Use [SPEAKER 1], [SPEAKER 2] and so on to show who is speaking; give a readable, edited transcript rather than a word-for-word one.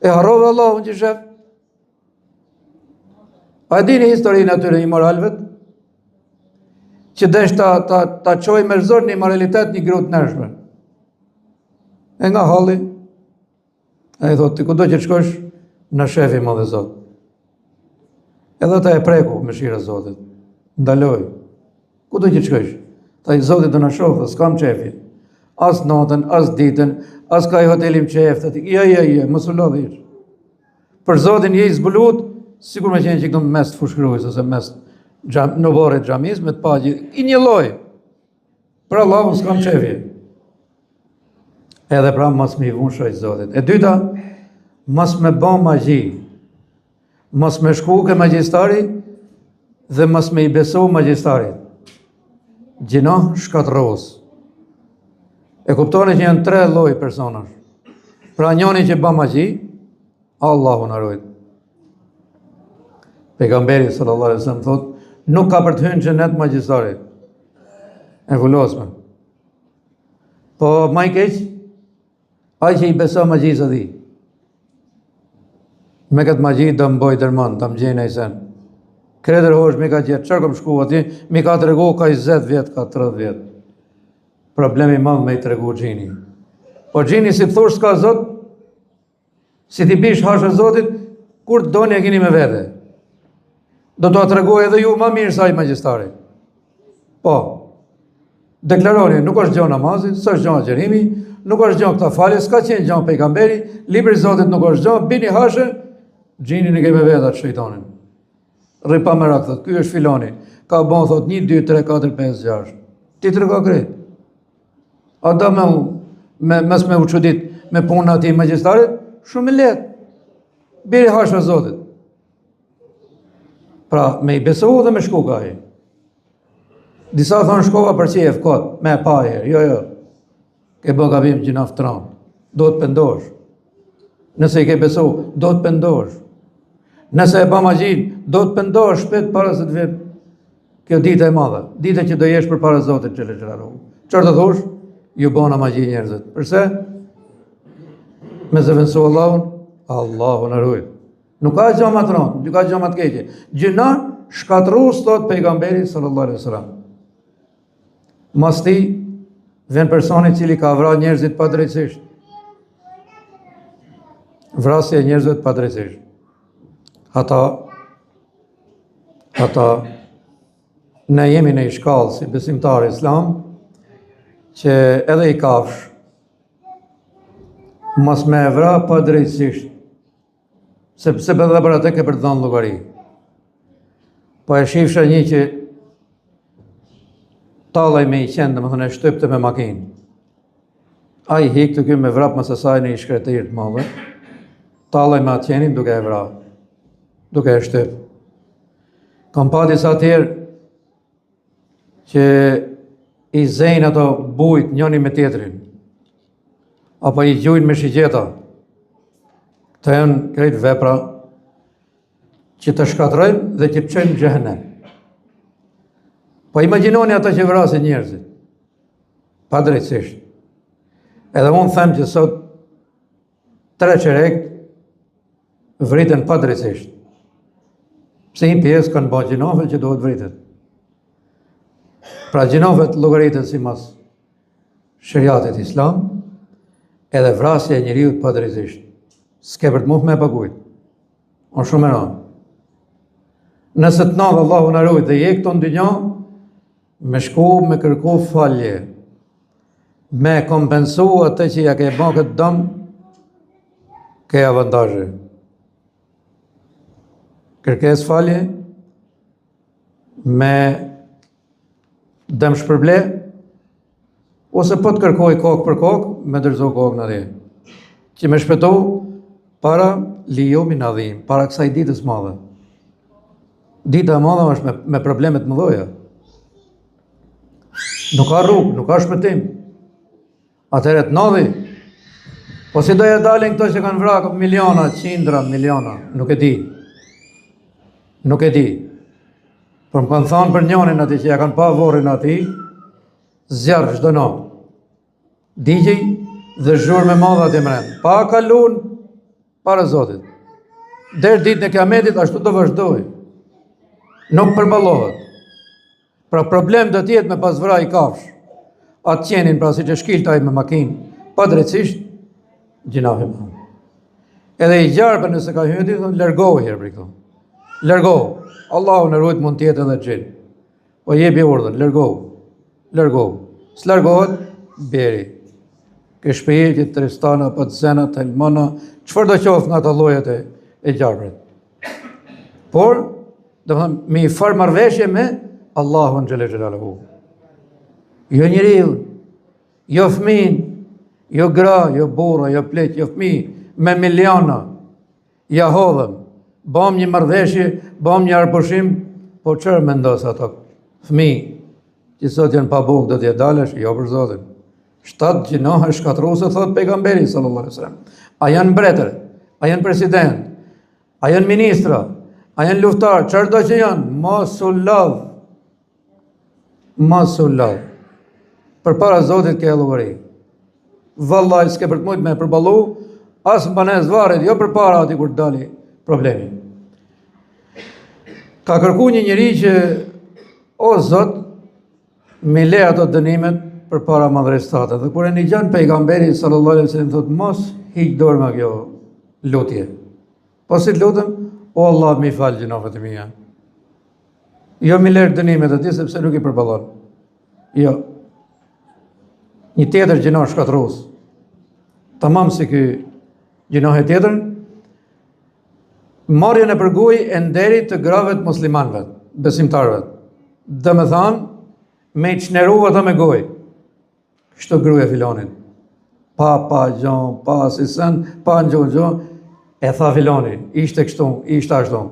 [SPEAKER 1] E harrove Allahun që shef. A e dini historinë atyre imoralëve? Që desh ta çojë me zor në imoralitet një grua të nërshme. E nga halli, ai thotë ti kudo që të shkosh, na shefi më dhe Zot. Edhe ta e preku me shira e Zotit. Ndaloj. Kudo që të shkosh, ta i Zotit do na shohë, s'kam qefi. As natën, as ditën, as ka i hotelim qef, jo, mos u lodhish. Për Zotin je i zbulut, sikur me qenë që këtu mes të fushkruajës ose mes në varret xhamis me të paqi, i një lloj. Për Allahun s'kam qefi. Edhe pra mos më i vunshoj Zotit. E dyta, mos më bën magji. Mos më shku ke magjistari dhe mos më i beso magjistarit. Gjinoh shkatërros. E kuptoni që janë 3 lloj personash. Pra njëri që bën magji, Allahu na ruaj. Pejgamberi sallallahu alaihi wasallam thotë, nuk ka për të hyrë në xhenet magjistari. E vulosme. Po më i keq, ai që i beson magjisë di. Me këtë magji do mboj dërmon, do më gjejnë ai sen. Kredër hosh mi ka gjetë, çfarë kam shku aty, mi ka tregu ka 20 vjet, ka 30 vjet. Problemi madh me i tregu xhini. Po xhini si thosh s'ka Zot, si ti bish hasha Zotit, kur të doni e keni me vete. Do t'ua tregoj edhe ju më mirë se ai magjistari. Po. Deklaroni, nuk është gjë namazit, s'është gjë xherimi, nuk është gjë këta falje, s'ka qenë gjë pejgamberi, libri i Zotit nuk është gjë, bini hashe, xhinin e ke me vete atë shejtanin. Rripa me rak, thot, ky është filani. Ka bon, thot, 1, 2, 3, 4, 5, 6. Ti të rega krejt. A da mes me u qudit me punë ati magjistarit, shumë i letë. Biri hashme Zotit. Pra, me i besohu dhe me shku ka i. Disa thonë shkova për qef, kot, me paje, jo. Ke bë gabim gjinaf tram. Do të pendosh. Nëse i ke besohu, do të pendosh. Nëse e ba magjin, do të pendosh shpet para se të vjet. Kjo dita e madhe, dita që do jesh për para Zotit që leqeraru. Qërë të thosh? Ju bona magji njerëzit. Përse? Me zëvënsu Allahun, Allahun e rujt. Nuk ka gjë më të rëndë, nuk ka gjë më të keqe. Gjëna shkatërrues thot pejgamberi sallallahu alaihi wasallam. Mos ti vjen personi i cili ka vrarë njerëzit padrejtisht. Vrasje e njerëzve padrejtisht. Ata ne jemi në shkallë si besimtar islam që edhe i kafsh mos me vra padrejtisht. Sepse edhe për atë ke për të dhënë llogari. Po e shifsha një që tallaj me i qenë, domethënë e shtypte me makinë. Ai hik të ky me vrap mas asaj në një shkretir të madhe. Tallaj me atë qenin duke e vrap, duke e shtyp. Kam pa disa tjerë që i zejnë ato bujt njëni me tjetrin, apo i gjujnë me shigjeta. Të janë krejt vepra që të shkatrojnë dhe që të qenë në xhehenem. Po imagjinoni ata që vrasin njerëzit, padrejtisht. Edhe unë them që sot 3 qerekt vriten padrejtisht. Pse një pjesë kanë bërë gjinofe që duhet vritet. Pra gjinofet llogariten sipas shariatit islam, edhe vrasja e njeriu padrejtisht. S'ke për të muh me pagujt. O shumë e rëndë. Nëse të nadhë Allahu na ruaj dhe je këto në dynjë, me shku, me kërku falje, me kompensu atë që ja ke bën këtë dëm, ke avantazhe. Kërkes falje, me dëm shpërble, ose po të kërkoj kokë për kokë, me dërzo kokë në dhe. Që me shpëtu, para lijomi në dhim, para kësaj ditës madhe. Dita e madhe është me problemet më dhoja. Nuk ka rrugë, nuk ka shpëtim. Atëherë të nadhi, po si doja dalin këto që kanë vrakë miliona, qindra, miliona, nuk e di. Nuk e di. Por më kanë thonë për njonin ati që ja kanë pa vorin ati, zjarë çdo natë. Digjej dhe zhurmë me madhe ati mrenë. Pa kalun, para Zotit. Deri ditën e Kiametit ashtu do vazhdoj. Nuk përballohet. Pra problem do t'jetë me pas vraj kafsh. Atë qenin pra si që shkiltaj me makinë, pa drejtësisht, gjinafi më. Edhe i gjarëve nëse ka hyti, lërgohë herë për këto. Lërgohë. Allahu në rujtë mund tjetë edhe gjinë. Po jepi urdhën, lërgohë. Lërgohë. S'lërgohet, beri. Ke shpejtjet, tristana, pëtë helmana, qëfar do qofë nga të lojet e gjarëve. Por, dhe më thëmë, me i farë marveshje me Allahun xhelle xhelaluhu. Jo njeriu, jo fëmin, jo gra, jo burra, jo pleq, jo fëmi, me miliona, ja hodhëm, bëm një marrëveshje, bëm një arpushim, po çfarë mendos ato fëmi, që sot janë pa bukë, do t'je dalësh, jo për Zotin. 7 gjinohë shkatruese, thot pejgamberi sallallahu alaihi wasallam. A janë mbretër, a janë president, a janë ministra, a janë luftar, çfarë do që janë, masullav. Për para Zotit ke llogari. Vallaj s'ke për të mujt me përballu, as në banes varet, jo për para ati kur dali problemi. Ka kërku një njëri që, o Zot, me le ato dënimet për para madhrestate. Dhe kur e një gjanë pejgamberi sallallahu alaihi wasallam thot, mos hiq dorë me kjo lutje. Po si të lutëm, o Allah mi falë gjinofet e mija. Jo mi lërë dënimet e ti, sepse nuk i përballon. Jo. Një tjetër gjinoh shkatrus. Tamam si ky gjinoh e tjetër, marrjen e përguj e nderit të grave të muslimanëve, besimtarëve. Dhe me thanë, me i qneru ata me goj. Kështu gruja filonin. Pa gjon, pa asisen, pa në gjon, e tha filoni, ishte kështu, ishte ashtu.